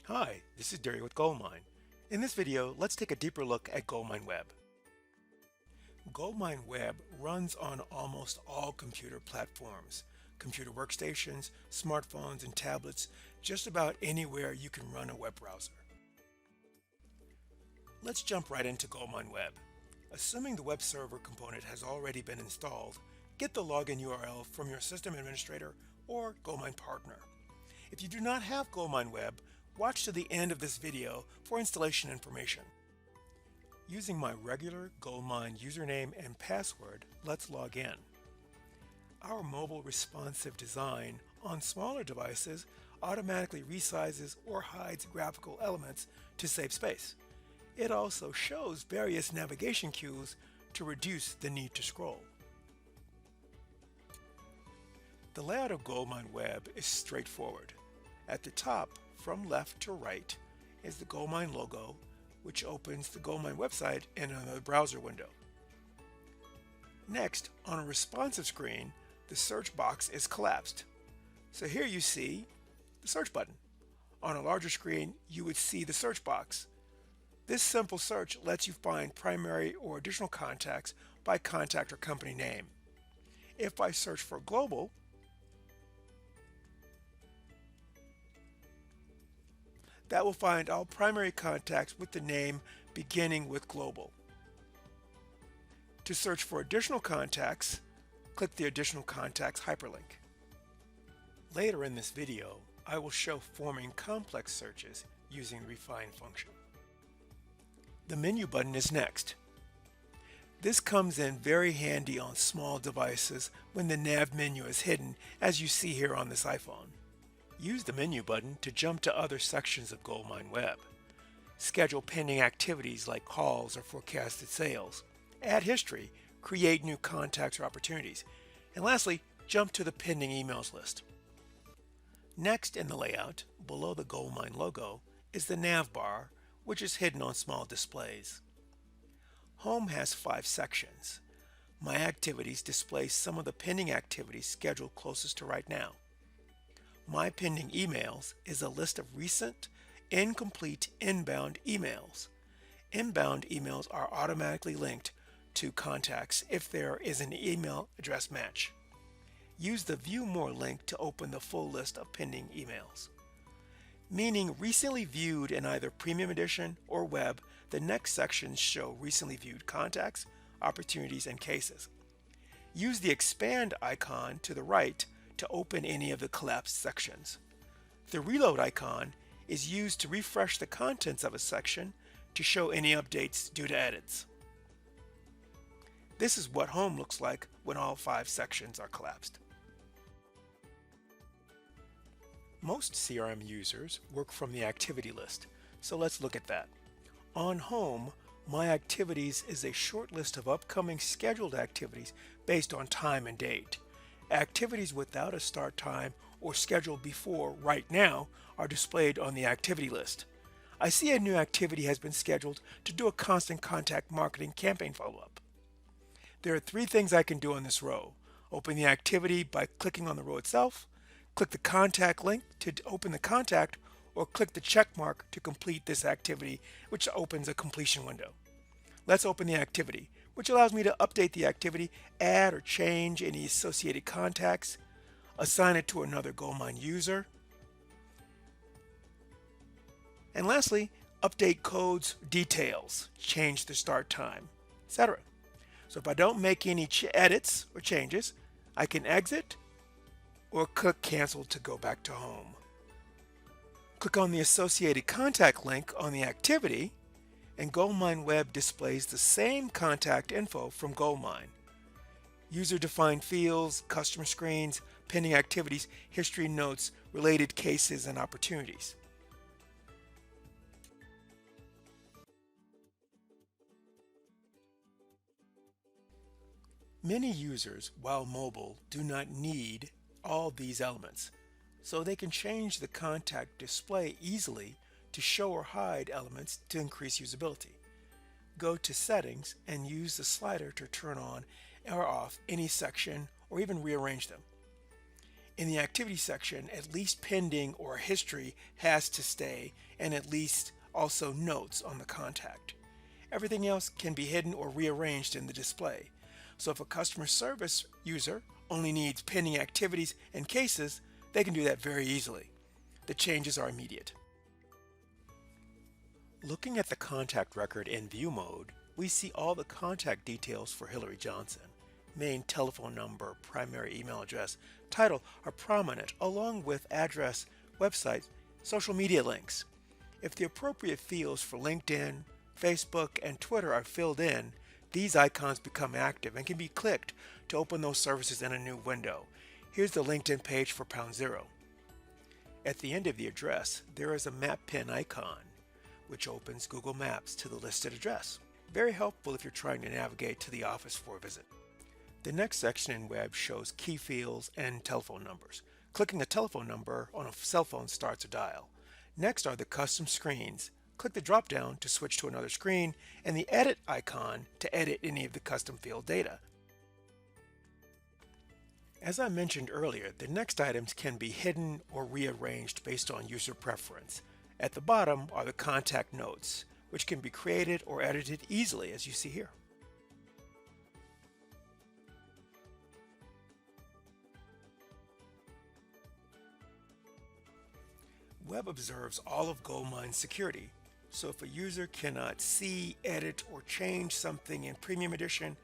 Hi, this is Derry with GoldMine. In this video, let's take a deeper look at GoldMine Web. GoldMine Web runs on almost all computer platforms, computer workstations, smartphones, and tablets, just about anywhere you can run a web browser. Let's jump right into GoldMine Web. Assuming the web server component has already been installed, get the login URL from your system administrator or GoldMine partner. If you do not have GoldMine Web, watch to the end of this video for installation information. Using my regular GoldMine username and password, let's log in. Our mobile responsive design on smaller devices automatically resizes or hides graphical elements to save space. It also shows various navigation cues to reduce the need to scroll. The layout of GoldMine Web is straightforward. At the top, from left to right, is the GoldMine logo, which opens the GoldMine website in another browser window. Next, on a responsive screen, the search box is collapsed. So here you see the search button. On a larger screen, you would see the search box. This simple search lets you find primary or additional contacts by contact or company name. If I search for global, that will find all primary contacts with the name beginning with global. To search for additional contacts, click the Additional Contacts hyperlink. Later in this video, I will show forming complex searches using the Refine function. The menu button is next. This comes in very handy on small devices when the nav menu is hidden, as you see here on this iPhone. Use the menu button to jump to other sections of GoldMine Web. Schedule pending activities like calls or forecasted sales. Add history, create new contacts or opportunities. And lastly, jump to the pending emails list. Next in the layout, below the GoldMine logo, is the Nav Bar, which is hidden on small displays. Home has 5 sections. My Activities displays some of the pending activities scheduled closest to right now. My Pending Emails is a list of recent, incomplete inbound emails. Inbound emails are automatically linked to contacts if there is an email address match. Use the View More link to open the full list of pending emails. Meaning recently viewed in either Premium Edition or Web, the next sections show recently viewed contacts, opportunities, and cases. Use the Expand icon to the right to open any of the collapsed sections. The Reload icon is used to refresh the contents of a section to show any updates due to edits. This is what Home looks like when all 5 sections are collapsed. Most CRM users work from the activity list, so let's look at that. On Home, My Activities is a short list of upcoming scheduled activities based on time and date. Activities without a start time or scheduled before right now are displayed on the activity list. I see a new activity has been scheduled to do a constant contact marketing campaign follow-up. There are 3 things I can do on this row. Open the activity by clicking on the row itself, click the contact link to open the contact, or click the check mark to complete this activity, which opens a completion window. Let's open the activity, which allows me to update the activity, add or change any associated contacts, assign it to another GoldMine user, and lastly, update codes, details, change the start time, etc. So if I don't make any edits or changes, I can exit or click Cancel to go back to Home. Click on the associated contact link on the activity, and GoldMine Web displays the same contact info from GoldMine. User-defined fields, customer screens, pending activities, history notes, related cases, and opportunities. Many users, while mobile, do not need all these elements, so they can change the contact display easily to show or hide elements to increase usability. Go to Settings and use the slider to turn on or off any section or even rearrange them. In the activity section, at least pending or history has to stay, and at least also notes on the contact. Everything else can be hidden or rearranged in the display. So if a customer service user only needs pending activities and cases, they can do that very easily. The changes are immediate. Looking at the contact record in view mode, we see all the contact details for Hillary Johnson. Main telephone number, primary email address, title are prominent, along with address, website, social media links. If the appropriate fields for LinkedIn, Facebook, and Twitter are filled in, these icons become active and can be clicked to open those services in a new window. Here's the LinkedIn page for #0. At the end of the address, there is a map pin icon, which opens Google Maps to the listed address. Very helpful if you're trying to navigate to the office for a visit. The next section in Web shows key fields and telephone numbers. Clicking a telephone number on a cell phone starts a dial. Next are the custom screens. Click the drop-down to switch to another screen, and the edit icon to edit any of the custom field data. As I mentioned earlier, the next items can be hidden or rearranged based on user preference. At the bottom are the contact notes, which can be created or edited easily, as you see here. Web observes all of GoldMine's security, so if a user cannot see, edit, or change something in Premium Edition,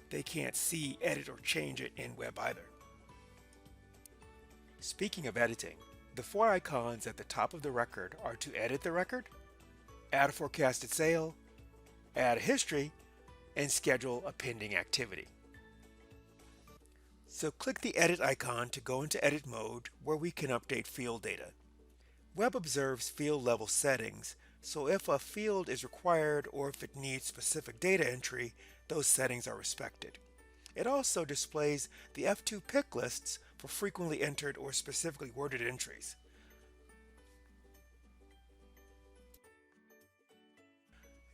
they can't see, edit, or change it in Web either. Speaking of editing, the 4 icons at the top of the record are to edit the record, add a forecasted sale, add a history, and schedule a pending activity. So click the edit icon to go into edit mode, where we can update field data. Web observes field level settings, so if a field is required or if it needs specific data entry, those settings are respected. It also displays the F2 pick lists for frequently entered or specifically worded entries.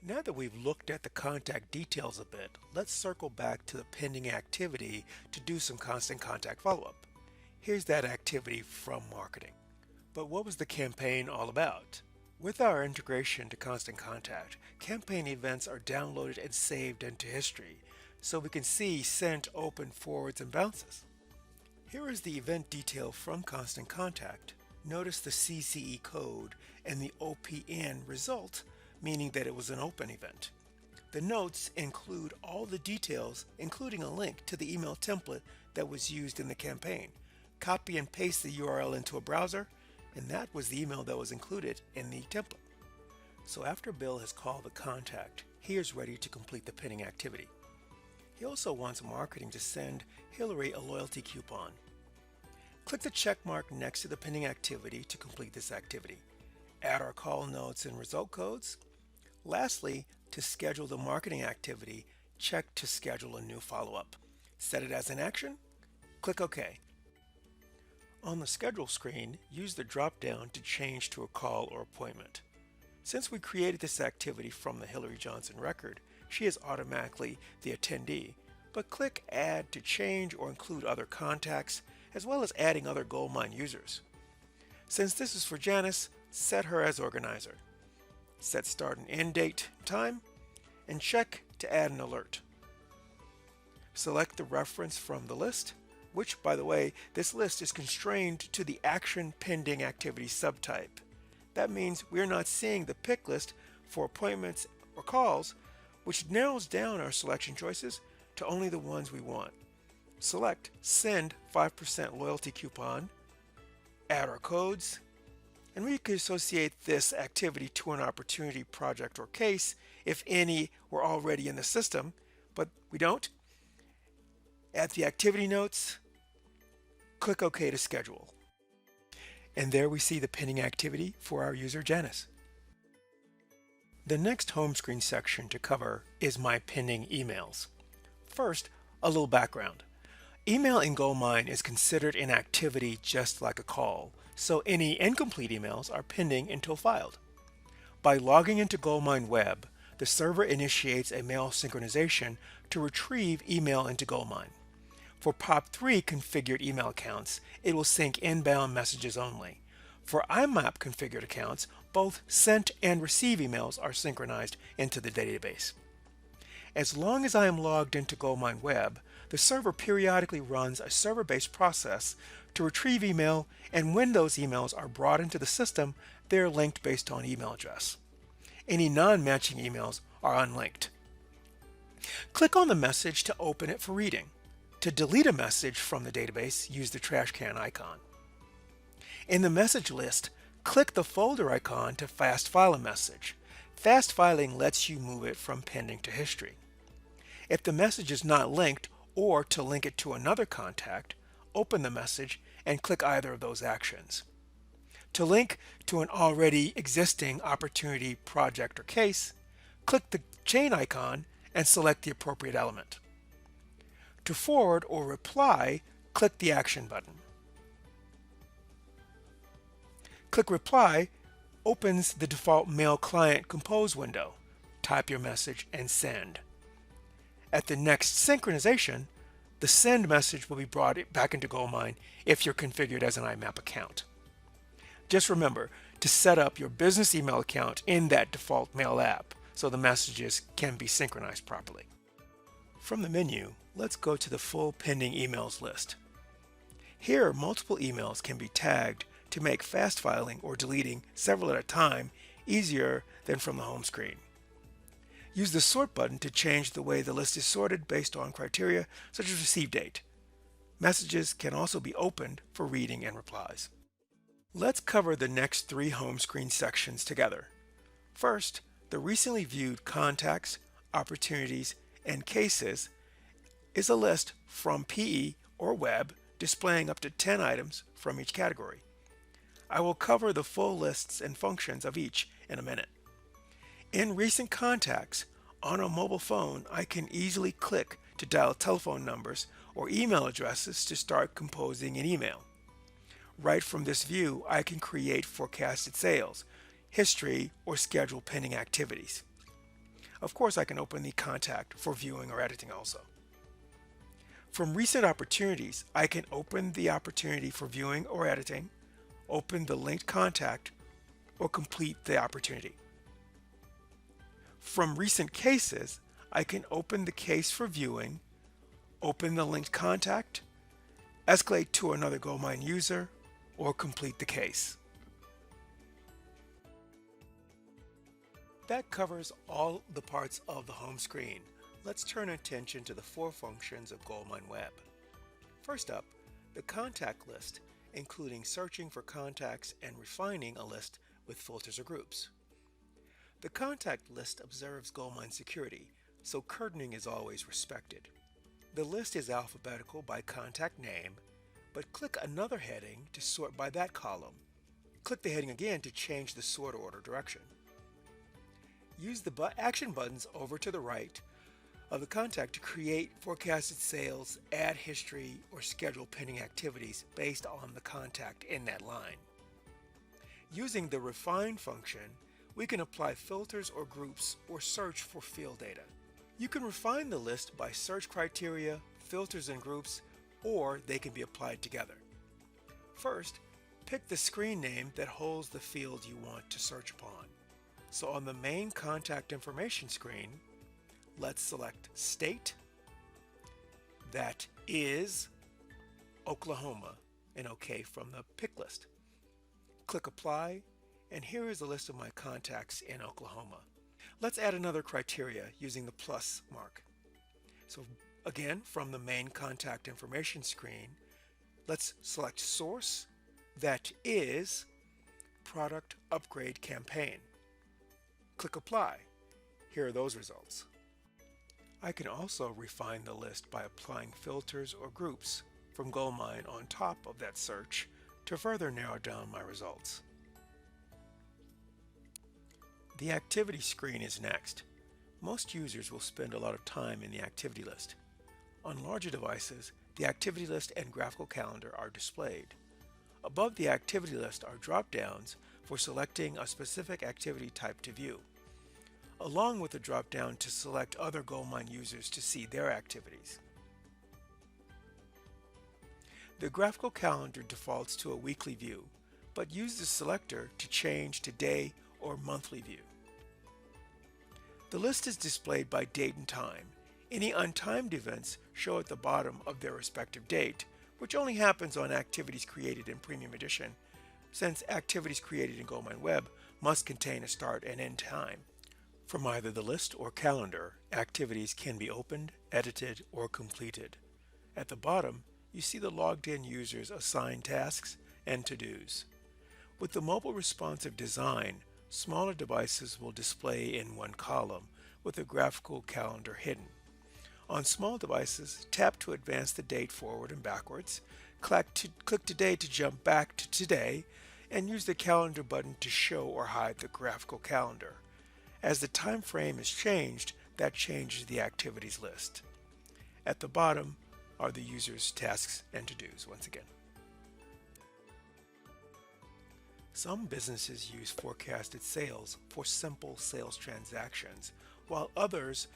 Now that we've looked at the contact details a bit, let's circle back to the pending activity to do some constant contact follow-up. Here's that activity from marketing. But what was the campaign all about? With our integration to Constant Contact, campaign events are downloaded and saved into history, so we can see sent, open, forwards, and bounces. Here is the event detail from Constant Contact. Notice the CCE code and the OPN result, meaning that it was an open event. The notes include all the details, including a link to the email template that was used in the campaign. Copy and paste the URL into a browser, and that was the email that was included in the template. So after Bill has called the contact, he is ready to complete the pending activity. He also wants marketing to send Hillary a loyalty coupon. Click the check mark next to the pending activity to complete this activity. Add our call notes and result codes. Lastly, to schedule the marketing activity, check to schedule a new follow-up. Set it as an action. Click OK. On the schedule screen, use the drop-down to change to a call or appointment. Since we created this activity from the Hillary Johnson record, she is automatically the attendee, but click Add to change or include other contacts, as well as adding other GoldMine users. Since this is for Janice, set her as organizer. Set start and end date, time, and check to add an alert. Select the reference from the list, which, by the way, this list is constrained to the Action Pending Activity subtype. That means we're not seeing the pick list for appointments or calls, which narrows down our selection choices to only the ones we want. Select Send 5% Loyalty Coupon, add our codes, and we could associate this activity to an opportunity, project, or case if any were already in the system, but we don't. Add the activity notes, click OK to schedule. And there we see the pending activity for our user Janice. The next home screen section to cover is My Pending Emails. First, a little background. Email in GoldMine is considered an activity just like a call, so any incomplete emails are pending until filed. By logging into GoldMine Web, the server initiates a mail synchronization to retrieve email into GoldMine. For POP3 configured email accounts, it will sync inbound messages only. For IMAP configured accounts, both sent and receive emails are synchronized into the database. As long as I am logged into GoldMine Web, the server periodically runs a server-based process to retrieve email, and when those emails are brought into the system, they are linked based on email address. Any non-matching emails are unlinked. Click on the message to open it for reading. To delete a message from the database, use the trash can icon. In the message list, click the folder icon to fast file a message. Fast filing lets you move it from pending to history. If the message is not linked, or to link it to another contact, open the message and click either of those actions. To link to an already existing opportunity, project, or case, click the chain icon and select the appropriate element. To forward or reply, click the action button. Click Reply opens the default Mail Client Compose window. Type your message and send. At the next synchronization, the send message will be brought back into GoldMine if you're configured as an IMAP account. Just remember to set up your business email account in that default mail app so the messages can be synchronized properly. From the menu, let's go to the full pending emails list. Here, multiple emails can be tagged to make fast filing or deleting several at a time easier than from the home screen. Use the sort button to change the way the list is sorted based on criteria such as receive date. Messages can also be opened for reading and replies. Let's cover the next three home screen sections together. First, the recently viewed contacts, opportunities, and cases is a list from PE or web displaying up to 10 items from each category. I will cover the full lists and functions of each in a minute. In recent contacts, on a mobile phone, I can easily click to dial telephone numbers or email addresses to start composing an email. Right from this view, I can create forecasted sales, history, or schedule pending activities. Of course, I can open the contact for viewing or editing also. From recent opportunities, I can open the opportunity for viewing or editing, open the linked contact, or complete the opportunity. From recent cases, I can open the case for viewing, open the linked contact, escalate to another GoldMine user, or complete the case. That covers all the parts of the home screen. Let's turn attention to the four functions of GoldMine Web. First up, the contact list, including searching for contacts and refining a list with filters or groups. The contact list observes GoldMine security, so curtaining is always respected. The list is alphabetical by contact name, but click another heading to sort by that column. Click the heading again to change the sort order direction. Use the action buttons over to the right of the contact to create forecasted sales, add history, or schedule pending activities based on the contact in that line. Using the refine function, we can apply filters or groups or search for field data. You can refine the list by search criteria, filters and groups, or they can be applied together. First, pick the screen name that holds the field you want to search upon. So on the main contact information screen, let's select state, that is Oklahoma, and OK from the pick list. Click apply, and here is a list of my contacts in Oklahoma. Let's add another criteria using the plus mark. So again, from the main contact information screen, let's select source, that is product upgrade campaign. Click apply. Here are those results. I can also refine the list by applying filters or groups from GoldMine on top of that search to further narrow down my results. The activity screen is next. Most users will spend a lot of time in the activity list. On larger devices, the activity list and graphical calendar are displayed. Above the activity list are drop-downs for selecting a specific activity type to view, along with a drop-down to select other GoldMine users to see their activities. The graphical calendar defaults to a weekly view, but use the selector to change to day or monthly view. The list is displayed by date and time. Any untimed events show at the bottom of their respective date, which only happens on activities created in Premium Edition, since activities created in GoldMine Web must contain a start and end time. From either the list or calendar, activities can be opened, edited, or completed. At the bottom, you see the logged in users' assigned tasks and to-dos. With the mobile responsive design, smaller devices will display in one column with the graphical calendar hidden. On small devices, tap to advance the date forward and backwards, click Today to jump back to Today, and use the calendar button to show or hide the graphical calendar. As the time frame is changed, that changes the activities list. At the bottom are the user's tasks and to-dos once again. Some businesses use forecasted sales for simple sales transactions, while others,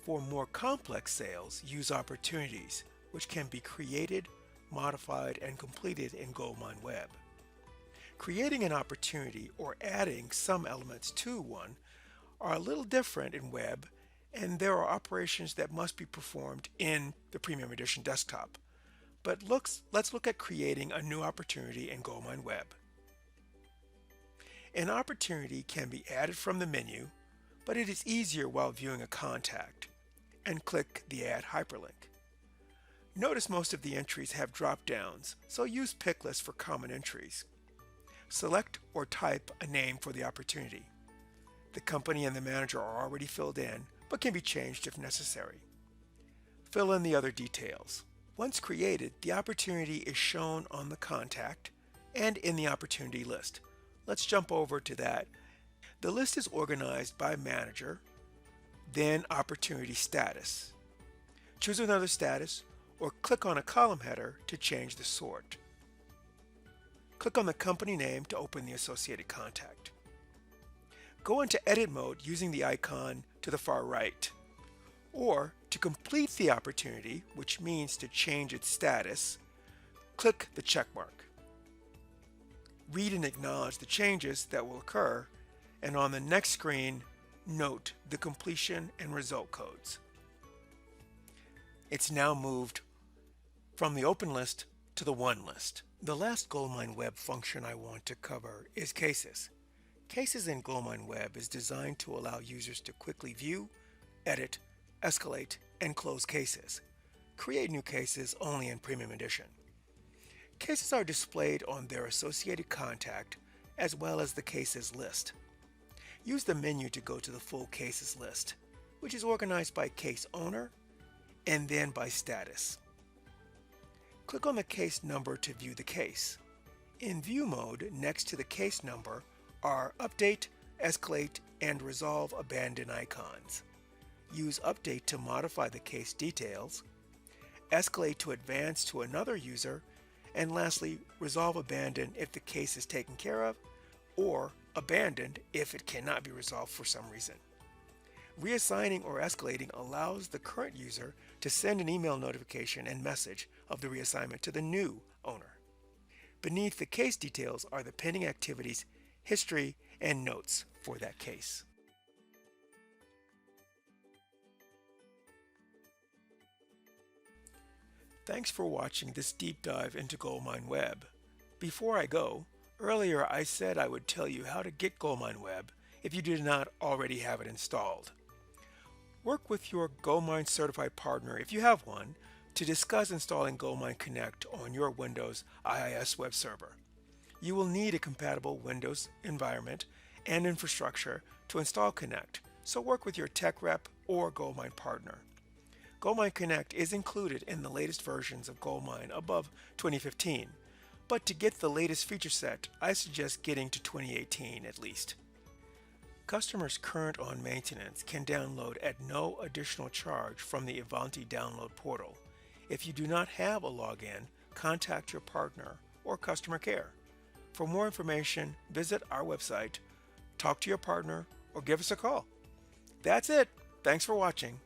for more complex sales, use opportunities, which can be created, modified, and completed in GoldMine Web. Creating an opportunity or adding some elements to one are a little different in Web, and there are operations that must be performed in the Premium Edition desktop. But let's look at creating a new opportunity in GoldMine Web. An opportunity can be added from the menu, but it is easier while viewing a contact, and click the Add Hyperlink. Notice most of the entries have drop-downs, so use Pick List for common entries. Select or type a name for the opportunity. The company and the manager are already filled in, but can be changed if necessary. Fill in the other details. Once created, the opportunity is shown on the contact and in the opportunity list. Let's jump over to that. The list is organized by manager, then opportunity status. Choose another status or click on a column header to change the sort. Click on the company name to open the associated contact. Go into edit mode using the icon to the far right. Or to complete the opportunity, which means to change its status, click the check mark. Read and acknowledge the changes that will occur, and on the next screen, note the completion and result codes. It's now moved from the open list to the one list. The last GoldMine Web function I want to cover is cases. Cases in GoldMine Web is designed to allow users to quickly view, edit, escalate, and close cases. Create new cases only in Premium Edition. Cases are displayed on their associated contact as well as the cases list. Use the menu to go to the full cases list, which is organized by case owner and then by status. Click on the case number to view the case. In view mode, next to the case number are Update, Escalate, and Resolve Abandon icons. Use Update to modify the case details, Escalate to advance to another user, and lastly, Resolve Abandon if the case is taken care of, or abandoned if it cannot be resolved for some reason. Reassigning or escalating allows the current user to send an email notification and message of the reassignment to the new owner. Beneath the case details are the pending activities, history, and notes for that case. Thanks for watching this deep dive into GoldMine Web. Before I go, earlier I said I would tell you how to get GoldMine Web if you did not already have it installed. Work with your GoldMine certified partner, if you have one, to discuss installing GoldMine Connect on your Windows IIS web server. You will need a compatible Windows environment and infrastructure to install Connect, so work with your tech rep or GoldMine partner. GoldMine Connect is included in the latest versions of GoldMine above 2015, but to get the latest feature set, I suggest getting to 2018 at least. Customers current on maintenance can download at no additional charge from the Ivanti download portal. If you do not have a login, contact your partner or customer care. For more information, visit our website, talk to your partner, or give us a call. That's it. Thanks for watching.